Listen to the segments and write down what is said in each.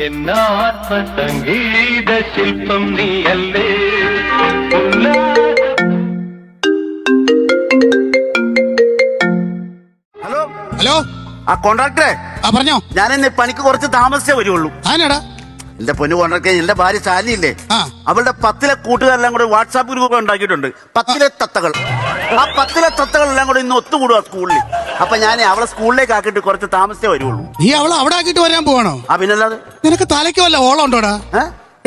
എന്നാത്മസംഗീത ശില്പം നീയല്ലേ. Hello hello, ആ കോൺട്രാക്ടറെ, പറഞ്ഞോ. ഞാൻ ഇന്ന് പണിക്ക് കുറച്ച് താമസിച്ചേ വരുള്ളൂ. ആനാടാ? എന്റെ പൊന്നു കോൺട്രാക്ടറെ, എന്റെ ഭാര്യ ശാലിയില്ലേ, ആ. അവളുടെ 10 കൂട്ടുകാരെല്ലാം കൂടെ വാട്സാപ്പ് ഗ്രൂപ്പ് ഉണ്ടാക്കിയിട്ടുണ്ട്. 10 തത്തകൾ. ആ 10 തത്തകളെല്ലാം കൂടെ ഇന്ന് ഒത്തുകൂടുക സ്കൂളിൽ. അപ്പൊ ഞാൻ അവളെ സ്കൂളിലേക്ക് ആക്കിയിട്ട് കുറച്ച് താമസിച്ചേ വരുള്ളൂ. നീ അവളെ അവിടെ ആക്കിട്ട് വരാൻ പോവാണോ? ആ പിന്നല്ലാതെ. നിനക്ക് തലയ്ക്ക് വല്ല ഓളം ഉണ്ടോടാ?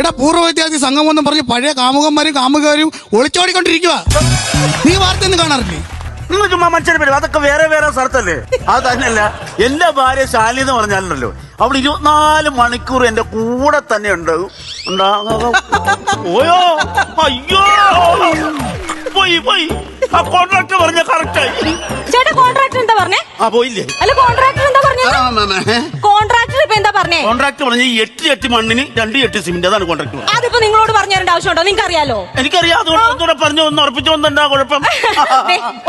എടാ, പൂർവ്വ വിദ്യാർത്ഥി സംഘം എന്നും പറഞ്ഞ് പഴയ കാമുകന്മാരും കാമുകരും ഒളിച്ചോടിക്കൊണ്ടിരിക്കുക. നീ വാർത്തയൊന്നും കാണാറില്ലേ? നിങ്ങൾ ചുമ്മാ മനുഷ്യരെ പേര്, അതൊക്കെ വേറെ വേറെ സ്ഥലത്തല്ലേ. അത് തന്നെയല്ല, എന്റെ ഭാര്യ ശാലി എന്ന് പറഞ്ഞാലുണ്ടല്ലോ, അവൾ 24 മണിക്കൂർ എന്റെ കൂടെ തന്നെ ഉണ്ട്. ഓയോ, അയ്യോ, പോയി പോയി. ആ കോൺട്രാക്ടർ പറഞ്ഞ കറക്റ്റായി. ചേട്ടാ, കോൺട്രാക്ടർ എന്താ പറഞ്ഞേ? ആ പോയില്ലേ? അല്ല, കോൺട്രാക്ടർ എന്താ പറഞ്ഞേ? കോൺട്രാക്ടർ ഇപ്പൊ എന്താ പറഞ്ഞേ? കോൺട്രാക്ടർ പറഞ്ഞ 8 മണ്ണിന് 2 8 സിമെന്റ്. അതാണ് കോൺട്രാക്ടർ. അതിപ്പോ നിങ്ങളോട് പറഞ്ഞു തരേണ്ട ആവശ്യമുണ്ടോ? നിങ്ങൾക്ക് അറിയാലോ. എനിക്കറിയാം. അതുകൊണ്ട് പറഞ്ഞു ഒന്ന് ഉറപ്പിച്ചു വന്നെന്താ കുഴപ്പം?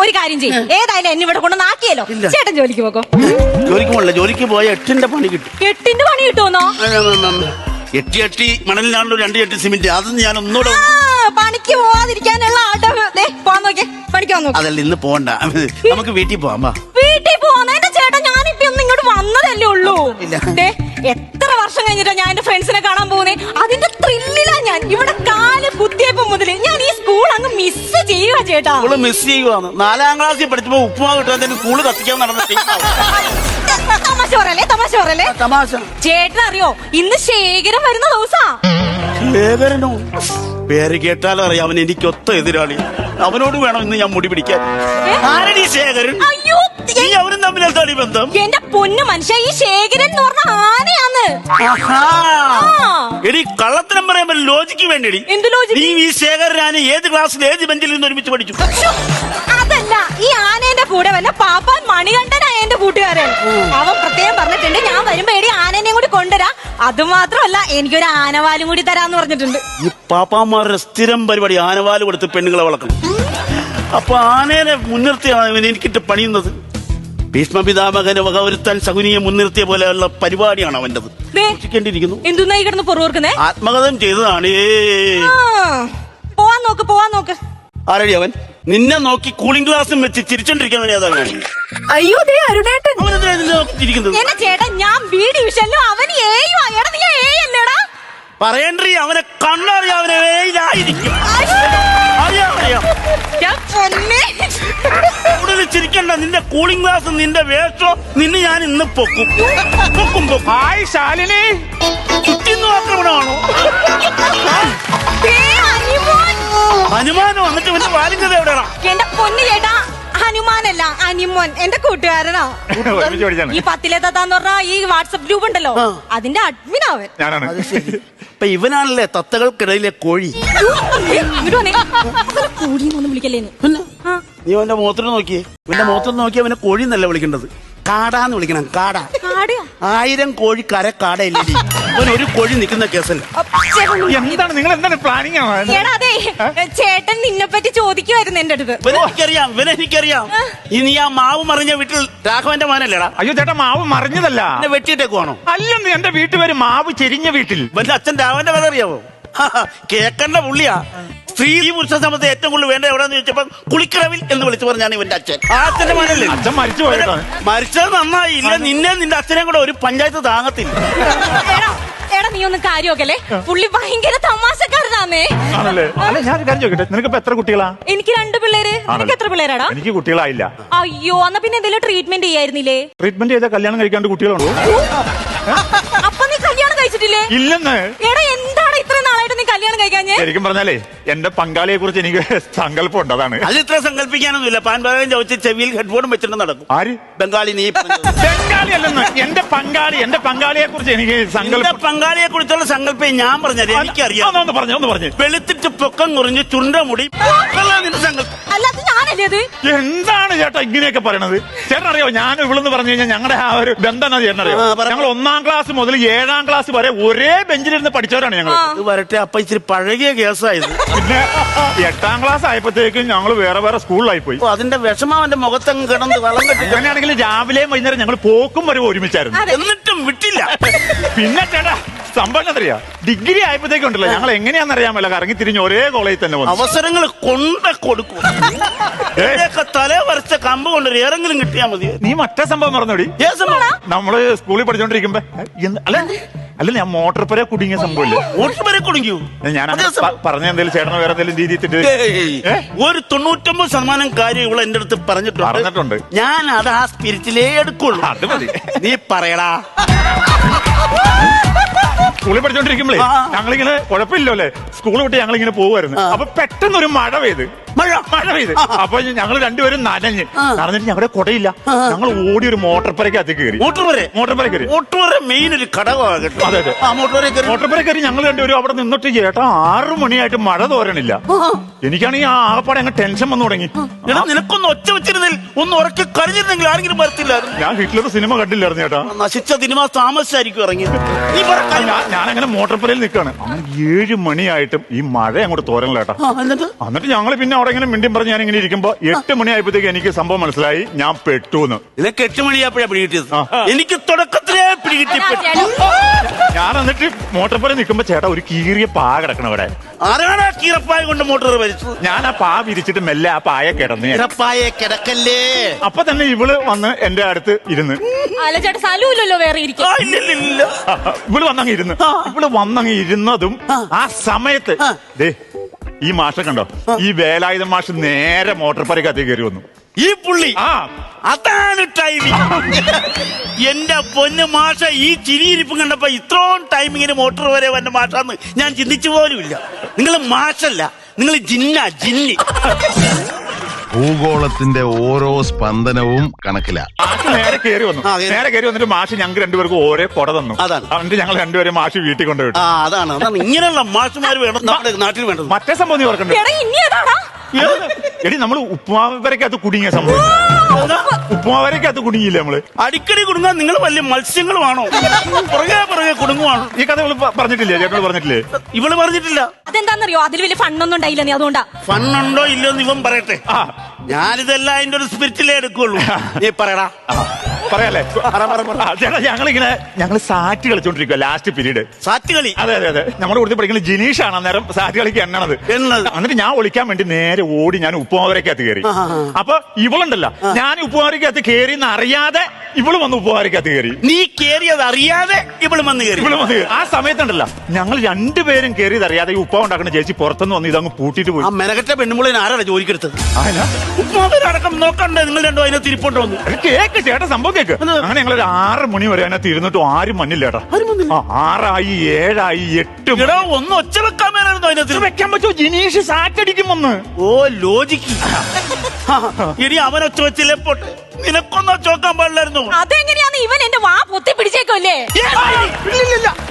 ഒരു കാര്യം ചെയ്യും, ഏതായാലും എന്നെ ഇവിടെ കൊണ്ട് നാക്കിയല്ലോ. ചേട്ടൻ ജോലിക്ക് പോകോ? ജോലിക്ക് പോകണ്ട. ജോലിക്ക് പോയ 8ന്റെ പണി കിട്ടും. 8ന്റെ പണി കിട്ടുമെന്നോ? 8 മണലിലാണല്ലോ 2 8 സിമെന്റ്. അതൊന്നും ഞാൻ ഒന്നുകൂടെ പണിക്ക് പോവാതിരിക്കാനുള്ള പോവാൻ നോക്കിയേ. പണിക്ക് വന്നു. അതല്ല, ഇന്ന് പോകണ്ട, നമുക്ക് വീട്ടിൽ പോവാം. വീട്ടിൽ പോവാന്നെ ചേട്ടാ, ഞാനിപ്പോ ഒന്ന് ഇങ്ങോട്ട് വന്നതല്ലേ ഉള്ളൂ. എത്ര വർഷം കഴിഞ്ഞിട്ടാ ഞാൻ എന്റെ ഫ്രണ്ട്സിനെ കാണാൻ പോകുന്നേ. അതിന്റെ ത്രില്ലിലാ ഞാൻ. ഇവിടെ കാല് കുത്തിയപ്പോ മുതല് ഞാൻ ഈ സ്കൂൾ അങ്ങ് മിസ് ചെയ്യുക ചേട്ടാ. സ്കൂള് മിസ് ചെയ്യുവാണ്. 4ാം ക്ലാസ്സിൽ പഠിച്ചപ്പോ ഉപ്പുമാവ് കിട്ടാൻ സ്കൂള് കത്തിക്കാൻ നടന്ന തമാശ പറയല്ലേ, തമാശ പറയല്ലേ. തമാശ. ചേട്ടൻ അറിയോ, ഇന്ന് ശേഖരം വരുന്ന ദിവസാ. ശേഖരനോ? പേര് കേട്ടാലും അറിയാം, അവൻ എനിക്ക് ഒത്ത എതിരാളി. അവനോട് വേണം ഇന്ന് ഞാൻ മുടി പിടിക്കാൻ. ആരടി ശേഖരൻ? അയ്യോ, നീ അവനും തമ്മിൽ എന്താണ് ബന്ധം? എന്റെ പൊന്നു മനുഷ്യ, ഈ ശേഖരൻ എന്ന് പറഞ്ഞ ആനയാന്ന്. എടി, കള്ളത്തരം പറയാൻ ലോജിക്ക് വേണ്ടി. എന്ത് ലോജിക്ക്? നീ ഈ ശേഖരനാണ് ഏത് ക്ലാസ്സിൽ ഏത് ബെഞ്ചിൽ നിന്ന് ഒരുമിച്ച് പഠിച്ചു? അതല്ല, ഈ ആനേന്റെ കൂടെ വല്ല പാപ്പാൻ മണികണ്ഠനായ എന്റെ കൂട്ടുകാരൻ. അവൻ പ്രത്യേകം പറഞ്ഞിട്ടുണ്ട്, ഞാൻ വരുമ്പോ എടി ആനേനെയും കൂടി കൊണ്ടുവരാ. അത് മാത്രമല്ല, എനിക്കൊരു ആനവാലും കൂടി തരാന്ന് പറഞ്ഞിട്ടുണ്ട്. ഈ പാപ്പാമാരുടെ സ്ഥിരം പരിപാടി ആനവാല് കൊടുത്ത് പെണ്ണുങ്ങളെ വളർത്തണം. അപ്പൊ ആനേനെ മുൻനിർത്തിയാണ് എനിക്കിട്ട് പണിയുന്നത്. ഭീഷ്മപിതാമകനെ വകവരുത്താൻ ശകുനിയെ മുൻനിർത്തിയ പോലെയുള്ള പരിപാടിയാണ് അവൻ്റെത്. എന്തുന്നായി കിടന്ന് പൊറുവർക്കുന്നേ? ആത്മകഥം ചെയ്തതാണ്. പോവാൻ നോക്ക്, പോവാൻ നോക്ക്. ആരടി അവൻ? നിന്നെ നോക്കി കൂളിംഗ് ഗ്ലാസും വെച്ച് ചിരിച്ചോണ്ടിരിക്കുന്നവനെ അതാണ്. അയ്യോ, അരുണേട്ടൻ. അവനെന്തിനാ എന്നെ ചേട്ടാ, ഞാൻ ബി ഡിവിഷനിലും അവൻ എയും. എടാ, നീ എ അല്ലേടാ? പറയണ്ടേ, അവനെ കണ്ണറിയാം. അവനെ വേയിലായിരിക്കും. അറിയാം. കൂടുതൽ ചിരിക്കണ്ട. നിന്റെ കൂളിംഗ് ഗ്ലാസ്, നിന്റെ വേഷോ, നിന്നെ ഞാൻ ഇന്ന് പൊക്കും. ഹായ് ശാലിനി. ചുറ്റിന്ന് ആക്രമണമാണോ? ഹനുമാനോ? എന്നിട്ട് ഇവന്റെ വാലിംഗത എവിടെയാണോ? എന്റെ പൊന്നു ചേട്ടാ, ഹനുമാനല്ല, അനിമോൻ എന്റെ കൂട്ടുകാരനാ. ഈ 10 തത്താന്ന് പറഞ്ഞ ഈ വാട്സപ്പ് ഗ്രൂപ്പ് ഉണ്ടല്ലോ, അതിന്റെ അഡ്മിൻ അവൻ. അപ്പൊ ഇവനാണല്ലേ തത്തകൾക്കിടയിലെ കോഴി. കോഴിന്നൊന്നും വിളിക്കല്ലേ. നീ അവന്റെ മുഖത്തിന് നോക്കിയേ. ഇവന്റെ മുഖത്തിന് നോക്കി അവനെ കോഴി എന്നല്ല വിളിക്കേണ്ടത്, കാടാന്ന് വിളിക്കണം. കാട. 1000 കോഴി കാടയില്ലേ? അവൻ ഒരു കോഴി നിൽക്കുന്ന കേസല്ല. എന്താണ് നിങ്ങൾ എന്താണ് പ്ലാനിങ്? അതെ, ചേട്ടൻ നിന്നെ പറ്റി ചോദിക്കുമായിരുന്നു എന്റെ അടുത്ത്. ഇവനെനിക്കറിയാം. ഇനി ആ മാവ് മറിഞ്ഞ വീട്ടിൽ രാഘവന്റെ മോനല്ലേടാ? അയ്യോ ചേട്ടാ, മാവ് മറിഞ്ഞതല്ല. വെട്ടിയിട്ടേക്കുവാണോ? അല്ലെന്ന്, എന്റെ വീട്ടുപേര് മാവ് ചെരിഞ്ഞ വീട്ടിൽ. ഇവന്റെ അച്ഛൻ രാഘവന്റെ കഥ അറിയാവോ? കേക്കണ്ട പുള്ളിയാ. സ്ത്രീ പുരുഷ സമയത്ത് ഏറ്റവും കൂടുതൽ വേണ്ട എവിടെന്ന് ചോദിച്ചപ്പോ കുളിക്കടവിൽ എന്ന് വിളിച്ചു പറഞ്ഞാണ് ഇവന്റെ അച്ഛൻ. ആ അച്ഛന്റെ മോനല്ലേ? അച്ഛൻ മരിച്ചു പോയിട്ടോ. മരിച്ചത് നന്നായി. ഇല്ല, നിന്റെ അച്ഛനെയും കൂടെ ഒരു പഞ്ചായത്ത് താങ്ങത്തില്ല. എടാ, നീ ഒന്ന് കാര്യമൊക്കെ. പുള്ളി ഭയങ്കര തമാശക്കാരനാന്നേ. അല്ല, ഞാൻ കാര്യം ചോദിക്കട്ടെ, നിനക്കിപ്പോ എത്ര കുട്ടികളാ? എനിക്ക് 2 പിള്ളേര്. നിനക്ക് എത്ര പിള്ളേരാടാ? എനിക്ക് കുട്ടികളായില്ല. അയ്യോ, എന്നാ പിന്നെ എന്തെങ്കിലും ട്രീറ്റ്മെന്റ് ചെയ്യായിരുന്നില്ലേ? ട്രീറ്റ്മെന്റ് ചെയ്താൽ കല്യാണം കഴിക്കാണ്ട് കുട്ടികളുണ്ടോ? അപ്പൊ നീ കല്യാണം കഴിച്ചിട്ടില്ലേ? ഇല്ലെന്ന്. എടാ, എന്താണ് ഇത്ര നാളായിട്ട് നീ കല്യാണം കഴിക്കാഞ്ഞേ? ശരിക്കും പറഞ്ഞാലേ എന്റെ പങ്കാളിയെ കുറിച്ച് എനിക്ക് സങ്കല്പം ഉണ്ട്. അതാണ്. അത് ഇത്ര സങ്കല്പിക്കാനൊന്നുമില്ല. പാൻപാകം ചോദിച്ച് ചെവിയിൽ ഹെഡ്ഫോണും വെച്ചിട്ട് നടക്കും. ആര്? ബംഗാളി. നീ ബംഗാളി അല്ലെന്ന്. എന്റെ പങ്കാളിയെ കുറിച്ച് എനിക്ക് സങ്കല്പം. പങ്കാളിയെ കുറിച്ചുള്ള സങ്കല്പം ഞാൻ പറഞ്ഞത് എനിക്കറിയാം. ഒന്ന് പറഞ്ഞു. വെളുത്തിട്ട് പൊക്കം കുറഞ്ഞ് ചുണ്ട മുടി. അല്ലാതെ ഞാനല്ലേ അത്? എന്താണ് ചേട്ടാ ഇങ്ങനെയൊക്കെ പറയണത്? ചേട്ടൻ അറിയോ, ഞാൻ ഇവിടെന്ന് പറഞ്ഞു കഴിഞ്ഞാൽ ഞങ്ങളുടെ ആ ഒരു ബന്ധം ചേട്ടൻ അറിയോ? ഞങ്ങൾ 1ാം ക്ലാസ് മുതൽ 7ാം ക്ലാസ് വരെ ഒരേ ബെഞ്ചിലിരുന്ന് പഠിച്ചവരാണ് ഞങ്ങൾ. വരട്ടെ, അപ്പൊ ഇച്ചിരി പഴകിയ കേസായത്. പിന്നെ 8ാം ക്ലാസ് ആയപ്പോഴത്തേക്കും ഞങ്ങൾ വേറെ വേറെ സ്കൂളിലായി പോയി. അതിന്റെ വിഷമം അവന്റെ മുഖത്തങ്ങ് കിടന്ന് വളം കെട്ടി. അങ്ങനെയാണെങ്കിൽ രാവിലെയും വൈകുന്നേരം ഞങ്ങൾ പോക്കും വരെ ഒരുമിച്ചായിരുന്നു. എന്നിട്ടും വിട്ടില്ല. പിന്നെ ചേട്ടാ, സംഭവം എന്നറിയാ ഡിഗ്രി ആയപ്പോഴത്തേക്കുണ്ടല്ലോ ഞങ്ങൾ എങ്ങനെയാണെന്നറിയാമല്ലോ കറങ്ങി തിരിഞ്ഞ് ഒരേ കോളേജിൽ തന്നെ വന്നു. അവസരങ്ങൾ കൊണ്ട് കൊടുക്കും. തലേ വരച്ച കമ്പ് കൊണ്ട് ഏറെങ്കിലും കിട്ടിയാ മതി. നീ മറ്റേ സംഭവം മറന്നോടി. നമ്മള് സ്കൂളിൽ പഠിച്ചോണ്ടിരിക്കുമ്പോ അല്ല ഞാൻ മോട്ടോർ പുര കുടുങ്ങിയ സംഭവമില്ലേ? മോട്ടോർ പുര കുടുങ്ങിയോ? ഞാൻ പറഞ്ഞ എന്തെങ്കിലും ചേട്ടനോ വേറെ എന്തെങ്കിലും രീതി ഒരു 99% കാര്യം ഇവിടെ എന്റെ അടുത്ത് പറഞ്ഞിട്ടുണ്ട്. ഞാൻ അത് ആ സ്പിരിറ്റിലേ എടുക്കുള്ളൂ. അത് മതി. നീ പറയടാ. സ്കൂളിൽ പഠിച്ചോണ്ടിരിക്കുമ്പോഴേ ഞങ്ങളിങ്ങനെ കുഴപ്പമില്ലോ അല്ലേ, സ്കൂൾ വിട്ട് ഞങ്ങളിങ്ങനെ പോകുമായിരുന്നു. അപ്പൊ പെട്ടെന്നൊരു മഴ പെയ്ത് അപ്പൊ ഞങ്ങൾ രണ്ടുപേരും നടന്നിട്ട് ഞങ്ങളുടെ കുടയില്ല. ഞങ്ങൾ ഓടി ഒരു മോട്ടോർ പുരക്കകത്ത് കയറി. മോട്ടോർ മെയിൻ ഒരു ഘടകമാകട്ടെ. അതെ അതെ, മോട്ടോർ പുര കയറി ഞങ്ങൾ രണ്ടുപേരും അവിടെ നിന്നിട്ട് ചേട്ടാ 6 മണിയായിട്ട് മഴ തോരണില്ല. എനിക്കാണെങ്കിൽ ആ ആകപ്പാടെ അങ്ങ് ടെൻഷൻ വന്നു തുടങ്ങി. നിനക്കൊന്ന് ഒച്ച വെച്ചിരുന്നെങ്കിൽ ഒന്ന് ഉറക്കി കഴിഞ്ഞിരുന്നെങ്കിൽ ആരെങ്കിലും വരത്തില്ലായിരുന്നു. ഞാൻ ഹിറ്റ്ലർ സിനിമ കണ്ടില്ലായിരുന്നു ചേട്ടാ. നശിച്ച സിനിമ താമസിച്ചായിരിക്കും ഇറങ്ങിയത്. ഞാനങ്ങനെ മോട്ടോർ പുരയിൽ നിൽക്കാണ്. അങ്ങനെ 7 മണിയായിട്ടും ഈ മഴ അങ്ങോട്ട് തോരണില്ല ചേട്ടാ. എന്നിട്ട് ഞങ്ങൾ പിന്നെ അവിടെ ഇങ്ങനെ മിണ്ടിയും പറഞ്ഞ് ഞാൻ ഇങ്ങനെ ഇരിക്കുമ്പോ 8 മണിയായപ്പോഴത്തേക്ക് എനിക്ക് സംഭവം മനസ്സിലായി, ഞാൻ പെട്ടൂന്ന്. നിനക്ക് 8 മണിയാപ്പോഴാ പിടികിട്ടിയത്. എനിക്ക് തുടക്കത്തിലേ പിടികിട്ടി. ഞാൻ എന്നിട്ട് മോട്ടോർ പുര നിൽക്കുമ്പോ ചേട്ടാ ഒരു കീറിയ പാ കിടക്കണം അവിടെ. ആരാണ് ആ കീറപ്പായ കൊണ്ട് മോട്ടോർ വലിച്ചത്? ഞാൻ ആ പാ വിരിച്ചിട്ട് മെല്ലെ ആ പായ കിടന്ന്. കിടക്കല്ലേ. അപ്പൊ തന്നെ ഇവള് വന്ന് എന്റെ അടുത്ത് ഇരുന്ന്. വേറെ ഇവള് വന്നങ്ങ് ഇരുന്ന്. ഇവള് വന്നങ്ങ് ഇരുന്നതും ആ സമയത്ത് ഈ മാഷ കണ്ടോ, ഈ വേലായുധ മാഷ് നേരെ മോട്ടോർ പുരക്കകത്ത് കയറി വന്നു. ഈ പുള്ളി അതാണ് ടൈമിങ്. എന്റെ പൊന്ന് മാഷ, ഈ ചിരിയിരിപ്പും കണ്ടപ്പോ ഇത്രയും ടൈമിങ്ങിന് മോട്ടോർ വരെ വന്ന മാഷാന്ന് ഞാൻ ചിന്തിച്ചു പോലുമില്ല. നിങ്ങൾ മാഷല്ല, നിങ്ങൾ ജിന്നി. ഭൂഗോളത്തിന്റെ ഓരോ സ്പന്ദനവും കണക്കില. മാഷ് നേരെ കയറി വന്നിട്ട് മാഷ് ഞങ്ങൾക്ക് രണ്ടുപേർക്ക് ഓരോ കൊട തന്നു. എന്നിട്ട് ഞങ്ങൾ രണ്ടുപേരും മാഷ് വീട്ടിൽ കൊണ്ടുപോയി. അതാണ് ഇങ്ങനെയുള്ള മാഷുമാര് വേണം നമ്മുടെ നാട്ടിൽ വേണ്ടത്. മറ്റേ സംഭവം നീ ഓർക്കണ്ട. എടി നമ്മള് ഉപ്പുമാവരക്കകത്ത് കുടുങ്ങിയ സംഭവം. ഉപ്പുമാവരക്കകത്ത് കുടുങ്ങിയില്ലേ നമ്മള്? അടിക്കടി കുടുങ്ങാൻ നിങ്ങൾ വലിയ മത്സ്യങ്ങളുമാണോ? പുറകെ കുടുങ്ങുവാണോ? ഈ കഥ ഇവള് പറഞ്ഞിട്ടില്ലേ? ചേട്ടനോട് പറഞ്ഞിട്ടില്ലേ? ഇവള് പറഞ്ഞിട്ടില്ല. അതെന്താന്നറിയോ, അതിൽ വലിയ ഫണ്ണൊന്നും ഉണ്ടായില്ല. നീ അതുകൊണ്ടാ. ഫണ്ണുണ്ടോ ഇല്ലെന്ന് ഇവൻ പറയട്ടെ. ഞാനിതെല്ലാം അതിന്റെ ഒരു സ്പിരിറ്റിലേ എടുക്കുള്ളൂ. നീ പറയടാ. പറയാല്ലേ ചേട്ടാ, ഞങ്ങള് സാറ്റ് കളിച്ചോണ്ടിരിക്കുക ലാസ്റ്റ് പീരീഡ്. സാറ്റ് കളി? അതെ അതെ അതെ. നമ്മുടെ കൂടുതൽ പഠിക്കുന്ന ജിനീഷാണ് അന്നേരം സാറ്റ് കളിക്ക് എണ്ണണത്. എന്നിട്ട് ഞാൻ ഒളിക്കാൻ വേണ്ടി നേരെ ഓടി ഞാൻ ഉപ്പുമാവരക്കകത്ത് കയറി. അപ്പൊ ഇവളുണ്ടല്ലോ, ഞാൻ ഉപ്പുമാവരക്കകത്ത് കയറി എന്ന് അറിയാതെ ഇവള് വന്ന് ഉപ്പുമാവരക്കകത്ത് കയറി. നീ കേറിയത് അറിയാതെ ഇവള് വന്ന് കയറി. ആ സമയത്തുണ്ടല്ലോ ഞങ്ങൾ രണ്ടുപേരും കയറിയത് അറിയാതെ ഈ ഉപ്പ ഉണ്ടാക്കുന്ന ചേച്ചി പുറത്തുനിന്ന് വന്ന് ഇതങ്ങ് പൂട്ടിട്ട് പോയി. ആ മെനകെട്ട പെണ്ണുമുള്ളിന് ആരാണ് ജോലിക്കെടുത്തത്? ഉപ്പുമാവരടക്കം നോക്കണ്ടേ നിങ്ങൾ രണ്ടോ അതിനെ തിരിപ്പോട്ട് വന്നു? കേക്ക് ചേട്ടാ, സംഭവം കേക്ക്. അങ്ങനെ ഞങ്ങൾ 6 മണി വരെ അതിനകത്ത് ഇരുന്നിട്ടും ആരും മണ്ണില്ല ചേട്ടാ. 6 ആയി 7 ആയി 8. ഒന്ന് ഒച്ച വെക്കാൻ മേലായിരുന്നു അതിനകത്ത്. വെക്കാൻ പറ്റുമോ? ജിനീഷ് സാറ്റടിക്കും വന്ന്. ഓ ലോജിക്ക്. ഇനി അവൻ ഒച്ച വെച്ചില്ലേ പോട്ടെ, നിനക്കൊന്നും ഒച്ച വെക്കാൻ പാടില്ലായിരുന്നു. അതെങ്ങനെയാന്ന് ഇവൻ എന്റെ വാ പൊത്തി പിടിച്ചേക്കല്ലേ?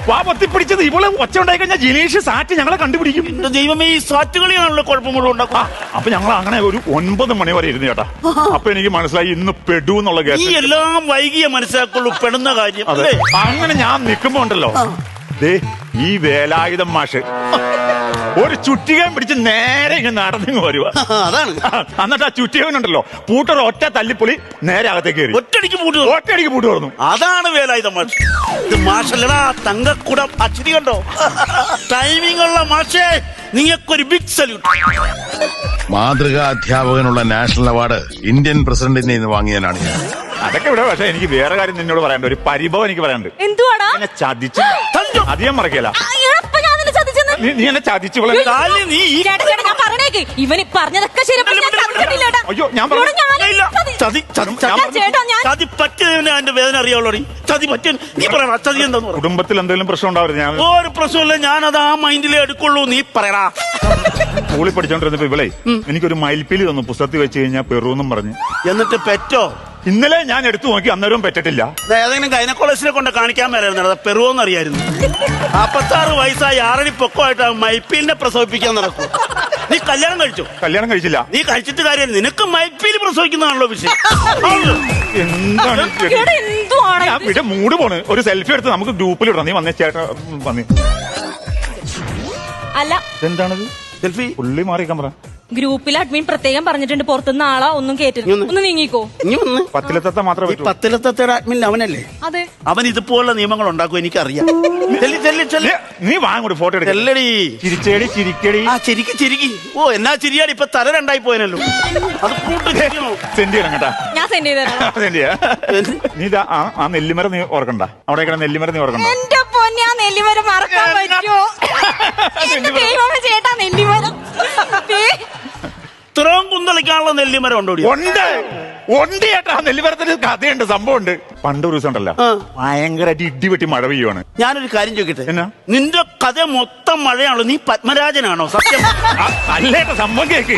വാ പൊത്തി പിടിച്ചത് ഇവള് ഒച്ച ഉണ്ടായി കഴിഞ്ഞാൽ ജിനീഷ് സാറ്റ് ഞങ്ങളെ കണ്ടുപിടിക്കും. എന്റെ ദൈവമേ, ഈ സാറ്റ് കളിയാണല്ലോ കുഴപ്പം മുഴുവൻ ഉണ്ടാക്കും. അപ്പൊ ഞങ്ങൾ അങ്ങനെ ഒരു 9 മണി വരെ ഇരുന്നു ചേട്ടാ. അപ്പൊ എനിക്ക് മനസ്സിലായി ഇന്ന് പെടു എന്നുള്ള കേസ്. ഈ എല്ലാം വൈകിയ മനസ്സിലാക്കുള്ളൂ പെടുന്ന കാര്യം. അതെ. അങ്ങനെ ഞാൻ നിൽക്കുമ്പോ ഉണ്ടല്ലോ, ഈ വേലായുധം മാഷ് ഒരു ചുറ്റികയും പിടിച്ച് നേരെ ഇങ്ങനെ നടന്നു വരുക. അതാണ്. എന്നിട്ട് ആ ചുറ്റികനുണ്ടല്ലോ പൂട്ടർ ഒറ്റ തല്ലിപ്പൊളി നേരെ അകത്തേക്ക് കയറി ഒറ്റയടിക്ക് പൂട്ട് തുറന്നു. അതാണ് വേലായുധം മാഷ്. ഇത് മാഷല്ലടാ, തങ്കക്കുടം. അച്ചിരി കണ്ടോ? ടൈമിംഗ് ഉള്ള മാഷേ, നിങ്ങൾക്കൊരു ബിഗ് സല്യൂട്ട്. മാതൃകാ അധ്യാപകനുള്ള നാഷണൽ അവാർഡ് ഇന്ത്യൻ പ്രസിഡന്റിനെ നിന്ന് വാങ്ങിയതാണ് ഞാൻ. അതൊക്കെ ഇവിടെ. പക്ഷെ എനിക്ക് വേറെ കാര്യം നിന്നോട് പറയാനുണ്ട്, ഒരു പരിഭവം എനിക്ക് പറയാനുണ്ട്. എന്തുവാടാ? ചതിച്ചു. അധികം മറക്കല. നീ എന്നെ ചതിച്ചു. ഇവന് പറഞ്ഞതൊക്കെ ശരി. അയ്യോ, ഞാൻ ചതി പറ്റിയതിന് അതിന്റെ വേദന അറിയാവുള്ളൂ. ചതി പറ്റിയ നീ പറയണ. ചതി എന്താന്ന് പറ. കുടുംബത്തിൽ എന്തെങ്കിലും പ്രശ്നം ഉണ്ടാവരുത്. ഞാൻ ഒരു പ്രശ്നമില്ല, ഞാനത് ആ മൈൻഡിലേ എടുക്കുള്ളൂ. നീ പറയടാ. സ്കൂളിൽ പഠിച്ചോണ്ടിരുന്നപ്പോ ഇവളെ എനിക്കൊരു മയിൽപ്പീലി തന്നു, പുസ്തകത്തിൽ വെച്ച് കഴിഞ്ഞാൽ പെറുവെന്നും പറഞ്ഞു. എന്നിട്ട് പെറ്റോ? ഇന്നലെ ഞാൻ എടുത്തു നോക്കി, അന്നേരവും പെറ്റിട്ടില്ല. ഏതെങ്കിലും ഗൈനക്കോളജിനെ കൊണ്ട് കാണിക്കാൻ മേലായിരുന്നു. പെറുവോന്ന് അറിയായിരുന്നു. 46 വയസ്സായി 6 അടി പൊക്കമായിട്ട് മൈപ്പീലിനെ പ്രസവിപ്പിക്കാൻ നടക്കും. നീ കല്യാണം കഴിച്ചോ? കല്യാണം കഴിച്ചില്ല. നീ കഴിച്ചിട്ട് കാര്യം, നിനക്ക് മൈപ്പീല് പ്രസവിക്കുന്നതാണല്ലോ വിഷയം. എന്താണ് ഇവിടെ മൂഡ് പോണ്? ഒരു സെൽഫി എടുത്ത് നമുക്ക് ഗ്രൂപ്പിൽ ഇടണം. നീ വന്നേ ചേട്ടാ, വന്നേ. അല്ല, എന്താണത്? സെൽഫി പുള്ളി മാറിക്കാൻ പറ. ഗ്രൂപ്പിൽ അഡ്മിൻ പ്രത്യേകം പറഞ്ഞിട്ടുണ്ട് പുറത്തുനിന്ന് ആളാ ഒന്നും കേറ്റരുത്. ഇങ്ങ് ഒന്ന് നീങ്ങിക്കോ. ഇനി വന്ന് പത്തിലെത്ത മാത്രമേ ഈ പറ്റൂ. പത്തിലത്തയുടെ അഡ്മിൻ അവനല്ലേ? അതെ. അവൻ ഇതുപോലുള്ള നിയമങ്ങൾ ഉണ്ടാക്കും, എനിക്കറിയാം. ചെല്ലി ചെല്ലി ചെല്ലി നീ വാങ്ങോട്ട് ഫോട്ടോ എടുക്ക. ചെല്ലടി. ചിരിച്ചേടി ചിരിക്കടി. ആ ചിരിക്ക് ചിരിക്കി. ഓ എന്നാ ചിരിയാടി, ഇപ്പൊ തല രണ്ടായി പോയനല്ലോ. അത് കൂട്ട് ചിരിക്കണോ? സെന്റ് ചെയ്യണം കേട്ടാ. ഞാൻ സെൻഡ് ചെയ്തരാം. സെന്റ് ചെയ്യാ. നീ ഇതാ ആ നെല്ലിമരം നീ ഓർക്കണ്ട. അവിടെ കിടന്ന നെല്ലിമരം നീ ഓർക്കണ്ട. എന്റെ പൊന്നെ, ആ നെല്ലിമരം മറക്കാൻ പറ്റുമോ? എന്റെ ദൈവമേ ചേട്ടാ, നെല്ലിമരം. ദേ, ഇത്രയും കുന്തളിക്കാനുള്ള നെല്ലിമരം ഉണ്ടോ? ഉണ്ട് ഉണ്ട് ചേട്ടാ. നെല്ലിമരത്തിന് കഥയുണ്ട്, സംഭവമുണ്ട്. പണ്ട് ഒരു ദിവസം ഉണ്ടല്ലോ, ഭയങ്കരമായിട്ട് ഇടിവെട്ടി മഴ പെയ്യുവാണ്. ഞാനൊരു കാര്യം ചോദിക്കട്ടെ, എന്നാ? നിന്റെ കഥ മൊത്തം മഴയാണല്ലോ, നീ പത്മരാജനാണോ? സത്യം. അല്ലേട്ട, സംഭവം കേക്ക്.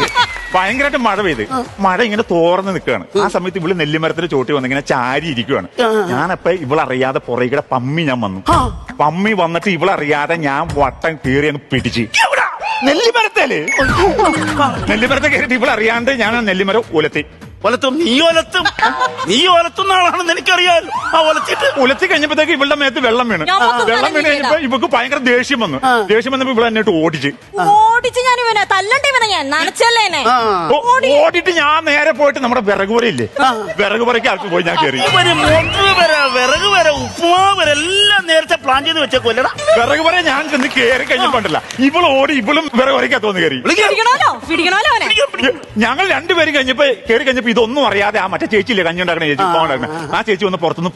ഭയങ്കരമായിട്ട് മഴ പെയ്ത് മഴ ഇങ്ങനെ തോർന്ന് നിൽക്കുകയാണ്. ആ സമയത്ത് ഇവള് നെല്ലിമരത്തിന്റെ ചോട്ടി വന്ന് ഇങ്ങനെ ചാരി ഇരിക്കുവാണ്. ഞാനപ്പ ഇവളറിയാതെ പുറകിടെ പമ്മി ഞാൻ വന്നു. പമ്മി വന്നിട്ട് ഇവളറിയാതെ ഞാൻ വട്ടം കീറി അങ്ങ് പിടിച്ച് നെല്ലിമരത്തേല് നെല്ലിമരത്തെ കയറിയിട്ട് ഇവളറിയാണ്ട് ഞാൻ ആ നെല്ലിമരം ഉലത്തി. ഒലത്തും നീ ഒലത്തും ആളാണെന്ന് എനിക്കറിയാമല്ലോ. ആ ഒലത്തിട്ട് ഉലത്തി കഴിഞ്ഞപ്പോഴത്തേക്ക് ഇവളുടെ മേത്ത് വെള്ളം വീണ്. ഞാൻ മൊത്തം വെള്ളം വീണ് കഴിഞ്ഞപ്പോ ഇവക്ക് ഭയങ്കര ദേഷ്യം വന്നു. ദേഷ്യം വന്നപ്പോ ഇവളെ എന്നിട്ട് ഓടിച്ച് ഓടിച്ച് ഞാൻ ഇവനെ തല്ലണ്ട, ഇവനെ ഞാൻ നനച്ചല്ലേ എന്നെ. ഓടിയിട്ട് ഞാൻ നേരെ പോയിട്ട് നമ്മുടെ വിറകുപുരയില്ലേ, വിറകുപുരയ്ക്ക് ആൾക്ക് പോയി ഞാൻ കയറി. ഇവര് മോട്ടറ് വര, വിറക് വര, ഉപ്പുമാവ് വര എല്ലാം നേരത്തെ പ്ലാൻ ചെയ്ത് വെച്ചേക്കൊല്ലടാ. വിറകുപുര ഞാൻ ചെന്ന് കയറി കഴിഞ്ഞപ്പോണ്ടല്ല, ഇവള് ഓടി ഇവളും വിറകുപുരയ്ക്കാ തോന്നി കയറി. പിടിക്കണോലോ അവനെ. ഞങ്ങൾ രണ്ടുപേരും കഴിഞ്ഞപ്പോ കയറി കഴിഞ്ഞപ്പോ ഇതൊന്നും അറിയാതെ ആ മറ്റേ ചേച്ചിയില്ലേ കഞ്ഞി ഉണ്ടാക്കണ ചേച്ചി, ആ ചേച്ചി വന്ന് പുറത്തുനിന്ന്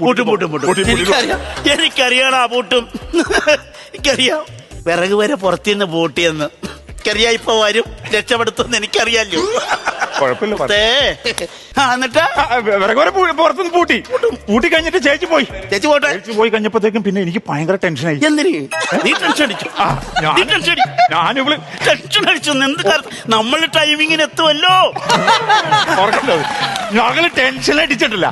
എനിക്കറിയാടാ പൂട്ടും. എനിക്കറിയാം വിറക് വരെ പുറത്തുനിന്ന് പൂട്ടിയെന്ന്. എനിക്കറിയാം ഇപ്പൊ വരും, രക്ഷപ്പെടുത്തുമെന്ന് എനിക്കറിയാലോ. കുഴപ്പമില്ല. എന്നിട്ട് വിറകുപുര പുറത്തുനിന്ന് പൂട്ടി കഴിഞ്ഞിട്ട് ചേച്ചി പോയി. ചേച്ചി പോട്ടെ. ചേച്ചി പോയി കഴിഞ്ഞപ്പോഴത്തേക്കും പിന്നെ എനിക്ക് ഭയങ്കര ടെൻഷനായി. എന്തിന് നീ ടെൻഷൻ അടിച്ചു? ഞാനിവള് ടെൻഷൻ അടിച്ചു. എന്ത് നമ്മൾ ടൈമിങ്ങിന് എത്തുമല്ലോ. ഞങ്ങള് ടെൻഷൻ അടിച്ചിട്ടില്ല.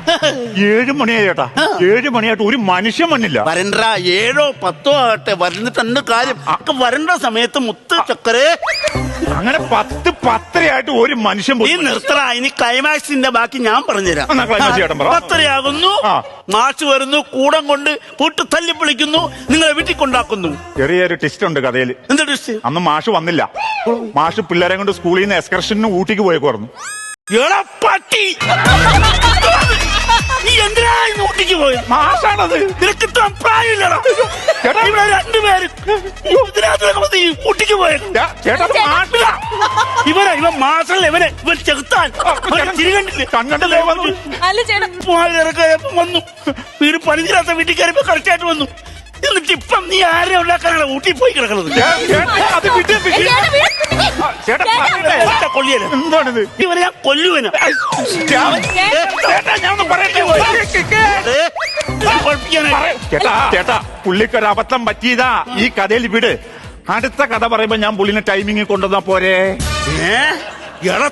7 മണിയായി ചേട്ടാ. 7 മണിയായിട്ട് ഒരു മനുഷ്യൻ വന്നില്ല. വരണ്ട 7 or 10 ആകട്ടെ, വരുന്നിട്ട് എന്ത് കാര്യം? വരണ്ട സമയത്ത് മുത്ത് ചക്കരേ. അങ്ങനെ 10, 10:30 ഒരു മനുഷ്യൻ നീ നിർത്തറ. ഇനി ക്ലൈമാക്സിന്റെ ബാക്കി ഞാൻ പറഞ്ഞുതരാം. എന്നാ climax ചേട്ടൻ പറ. 10:30 മാഷ് വരുന്നു, കൂടം കൊണ്ട് പൂട്ട് തല്ലി വിളിക്കുന്നു, നിങ്ങളെ വീട്ടിൽ കൊണ്ടാക്കുന്നു. ചെറിയൊരു ടെസ്റ്റ് ഉണ്ട് കഥയില്. എന്താ ടെസ്റ്റ്? അന്ന് മാഷ് വന്നില്ല. മാഷ് പിള്ളേരെ കൊണ്ട് സ്കൂളിൽ നിന്ന് എക്സ്കർഷന് ഊട്ടിക്ക് പോയേക്കുവായിരുന്നു. പട്ടി, നീ എന്തിനാ ഇന്ന് ഊട്ടിക്ക് പോയത്? മാഷാണത്. നിനക്ക് ഇത്ര പ്രായമില്ലടാ. ഇവിടെ 2 പേര് ഊട്ടിക്ക് പോയത്. ചേട്ടാ ഇവൻ മാസല്ല, ഇവൻ ചെറുത്താൻ ചിരി കണ്ടില്ലേ? കണ്ണണ്ടല്ലേ വന്നു. അല്ല ചേട്ടാ, വന്നു വീട് പണിതിരാത്ത വീട്ടിൽ കയറിയപ്പോ കറക്റ്റായിട്ട് വന്നു. എന്നിട്ട് ഇപ്പം നീ ആരെ ഉണ്ടാക്കാനാണ് ഊട്ടി പോയി കിടക്കുന്നത്? കൊല്ലിയല്ല എന്താണിത്? ഇവനെ ഞാൻ കൊല്ലുവന. ചേട്ടാ പുള്ളിക്കൊരു അബദ്ധം പറ്റിയതാ. ഈ കഥയിൽ വിട്. അടുത്ത കഥ പറയുമ്പോ ഞാൻ പുള്ളിനെ ടൈമിങ് കൊണ്ടുവന്നാ പോരെ? എടാ